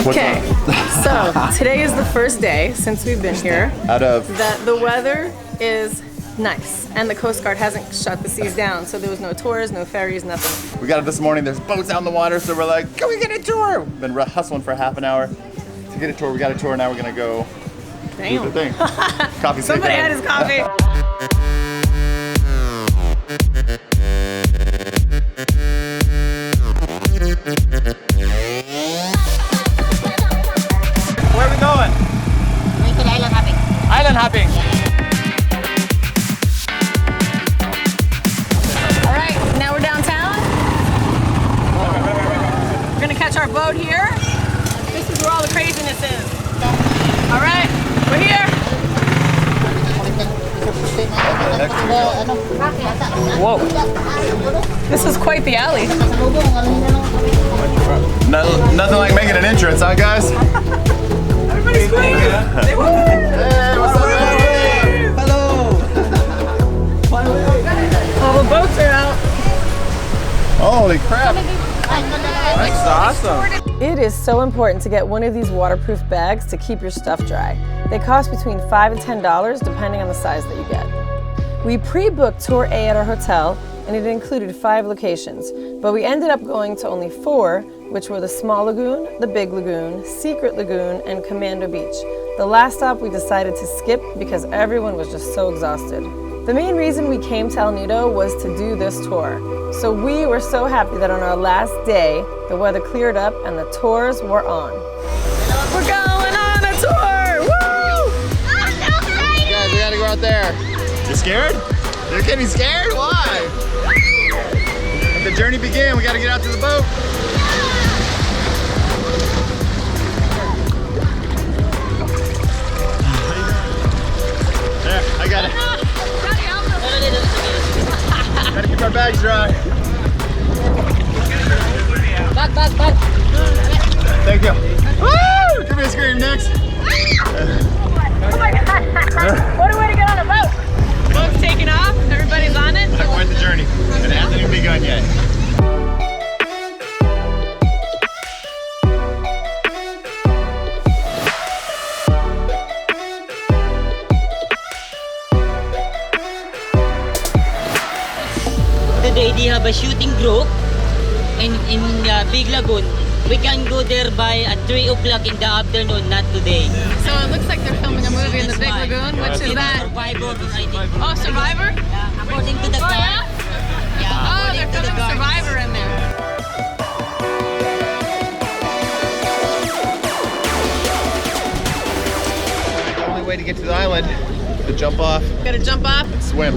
Okay, so today is the first day since we've been here that the weather is nice and the Coast Guard hasn't shut the seas down, so there was no tours, no ferries, nothing. We got up this morning, there's boats out in the water, so we're like, can we get a tour? Been hustling for half an hour to get a tour. We got a tour, now we're gonna go do the thing. Coffee. Somebody had his coffee. Where are we going? Going to the island hopping. Island hopping. All right, now we're downtown. We're gonna catch our boat here. This is where all the craziness is. All right, we're here. Whoa. This is quite the alley. Nothing like making an entrance, huh, guys? Everybody's swinging. Hey, what's up, everybody? Hello. All the boats are out. Holy crap. That's awesome. It is so important to get one of these waterproof bags to keep your stuff dry. They cost between $5 and $10 depending on the size that you get. We pre-booked Tour A at our hotel and it included 5 locations, but we ended up going to only 4, which were the Small Lagoon, the Big Lagoon, Secret Lagoon, and Commando Beach. The last stop we decided to skip because everyone was just so exhausted. The main reason we came to El Nido was to do this tour. So we were so happy that on our last day, the weather cleared up and the tours were on. We're going on a tour! Woo! I'm so excited! Guys, we gotta go out there. You scared? You're getting scared? Why? Let the journey begin. We gotta get out to the boat. There, I got it. Gotta keep our bags dry. Back. Thank you. Woo! Give me a scream next. Oh my God! What a way to get on a boat! Boat's taking off, everybody's on it. Not quite the journey. It hasn't even begun yet. Today they have a shooting group in Big Lagoon. We can go there by at 3 o'clock in the afternoon, not today. So it looks like they're filming a movie in the Big Lagoon, which is that? Survivor, I think. Oh, Survivor? According to the car. Yeah, Oh, they're according to the filming car. Survivor in there. The only way to get to the island is to jump off Gotta jump off. and swim.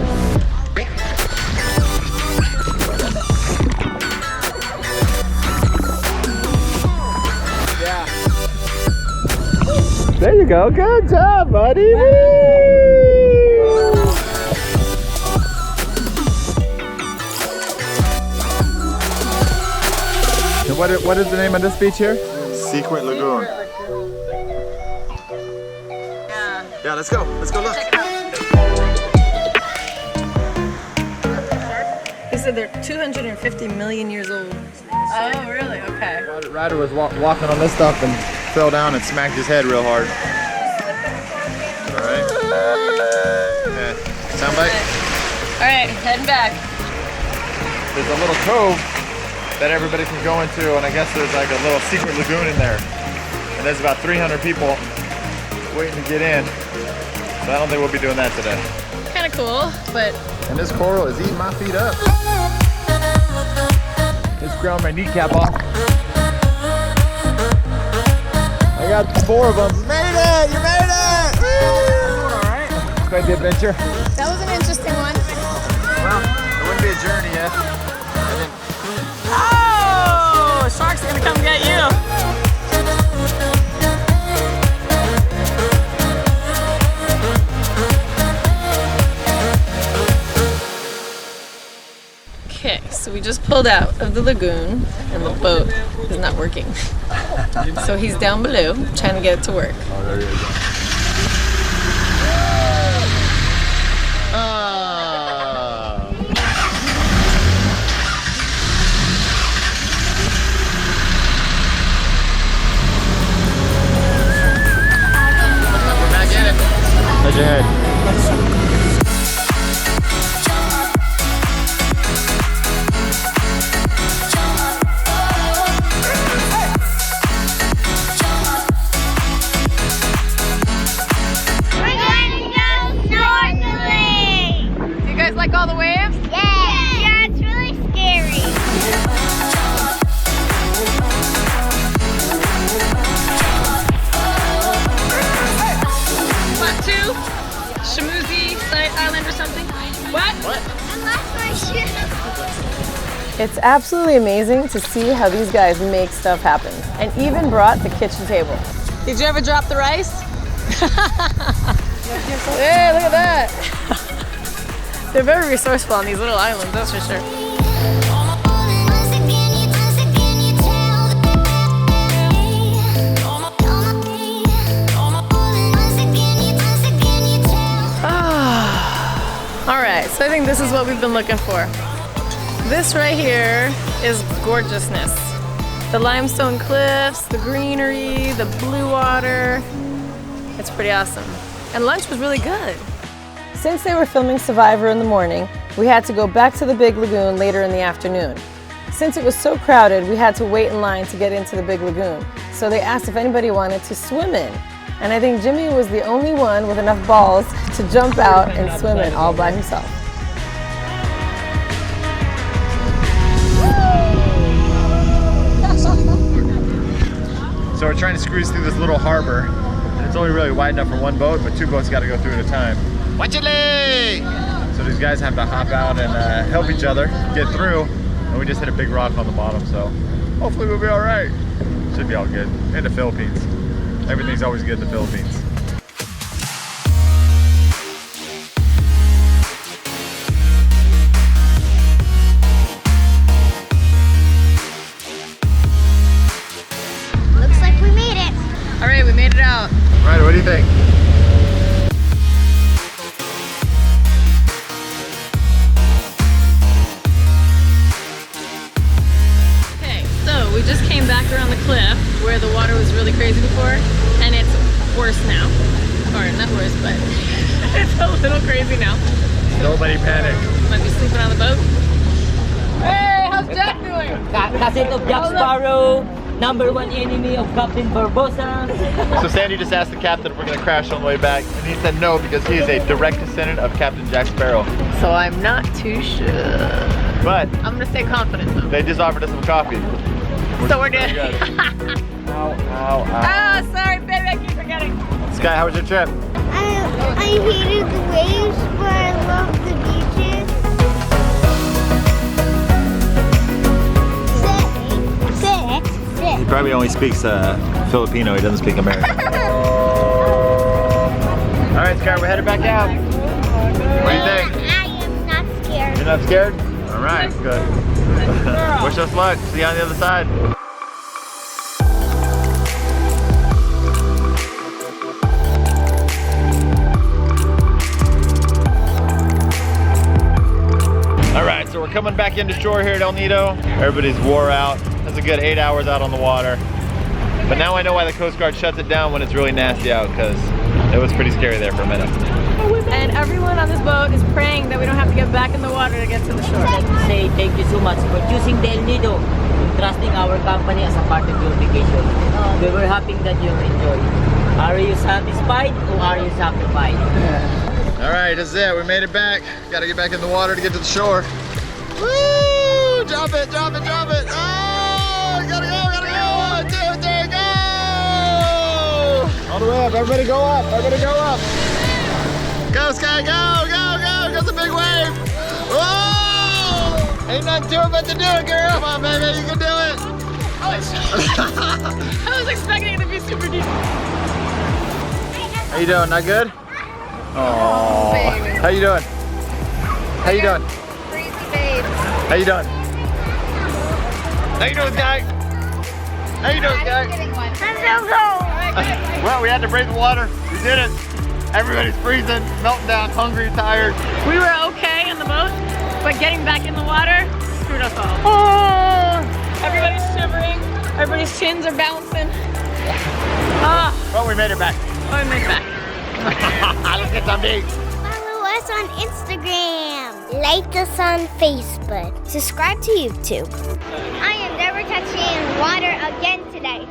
Yeah. There you go. Good job, buddy. So what is the name of this beach here? Secret Lagoon. Yeah. Yeah, let's go. Let's go look. They said they're 250 million years old. Oh, really? Okay. Ryder was walking on this stuff and fell down and smacked his head real hard. All right. Yeah. Sound bite? All right, heading back. There's a little cove that everybody can go into, and I guess there's like a little secret lagoon in there. And there's about 300 people waiting to get in. So I don't think we'll be doing that today. Kind of cool, but And this coral is eating my feet up. It's ground my kneecap off. I got 4 of them. You made it! You made it! Woo! All right. Quite the adventure. that was an interesting one. Well, it wouldn't be a journey yet. Oh, shark's gonna come get you. Okay, so we just pulled out of the lagoon and the boat is not working. So he's down below trying to get it to work. Oh, there you go. It's absolutely amazing to see how these guys make stuff happen, and even brought the kitchen table. Did you ever drop the rice? Hey, look at that! They're very resourceful on these little islands, that's for sure. Alright, so I think this is what we've been looking for. This right here is gorgeousness. The limestone cliffs, the greenery, the blue water. It's pretty awesome. And lunch was really good. Since they were filming Survivor in the morning, we had to go back to the big lagoon later in the afternoon. Since it was so crowded, we had to wait in line to get into the big lagoon. So they asked if anybody wanted to swim in. And I think Jimmy was the only one with enough balls to jump out and swim in all by himself. So we're trying to squeeze through this little harbor. And it's only really wide enough for one boat, but two boats got to go through at a time. Watch it, Lee! So these guys have to hop out and help each other get through. And we just hit a big rock on the bottom, so hopefully we'll be all right. Should be all good. In the Philippines. Everything's always good in the Philippines. Looks like we made it. All right, we made it out. Right, what do you think? Okay, so we just came back around the cliff where the water was really crazy before, and it's worse now. Or not worse, but it's a little crazy now. Nobody panic. Might be sleeping on the boat. Hey, how's Jack doing? Cousin of Jack Sparrow, #1 enemy of Captain Barbosa. So Sandy just asked the captain if we're going to crash on the way back, and he said no because he is a direct descendant of Captain Jack Sparrow. So I'm not too sure. But I'm gonna stay confident though. they just offered us some coffee. So we're good. Ow, ow, ow. Ah, sorry, baby, I keep forgetting. Sky, how was your trip? I hated the waves, but I love the beaches. Sit. He probably only speaks Filipino, he doesn't speak American. All right, Sky, we're headed back out. What do you think? I am not scared. You're not scared? All right, good. Wish us luck. See you on the other side. All right, so we're coming back into shore here at El Nido. Everybody's wore out. That's a good 8 hours out on the water. But now I know why the Coast Guard shuts it down when it's really nasty out, because it was pretty scary there for a minute. And everyone on this boat is praying that we don't have to get back in the water to get to the shore. I'd like to say thank you so much for choosing the El Nido and trusting our company as a part of your vacation. We were happy that you enjoyed. Are you satisfied or are you satisfied? All right, that's it. We made it back. Got to get back in the water to get to the shore. Woo! Drop it, drop it, drop it. Oh, gotta go, gotta go. 1, 2, 3, go! All the way up. Everybody go up. Everybody go up. Go, Sky, go, go, go. Goes a big wave. Whoa! Ain't nothing to it but to do it, girl. Come on, baby, you can do it. I was expecting it to be super deep. How you doing? Not good? Oh, how you doing? How you doing? Crazy babe. How you doing? How you doing, Sky? How you doing, Sky? I'm so cold. Well, we had to break the water. We did it. Everybody's freezing, melting down, hungry, tired. We were okay on the boat, but getting back in the water screwed us all. Oh, everybody's shivering. Everybody's chins are bouncing. Ah, But we made it back. oh, I made it back. Let's get some meat. Follow us on Instagram. Like us on Facebook. Subscribe to YouTube. I am never touching water again today.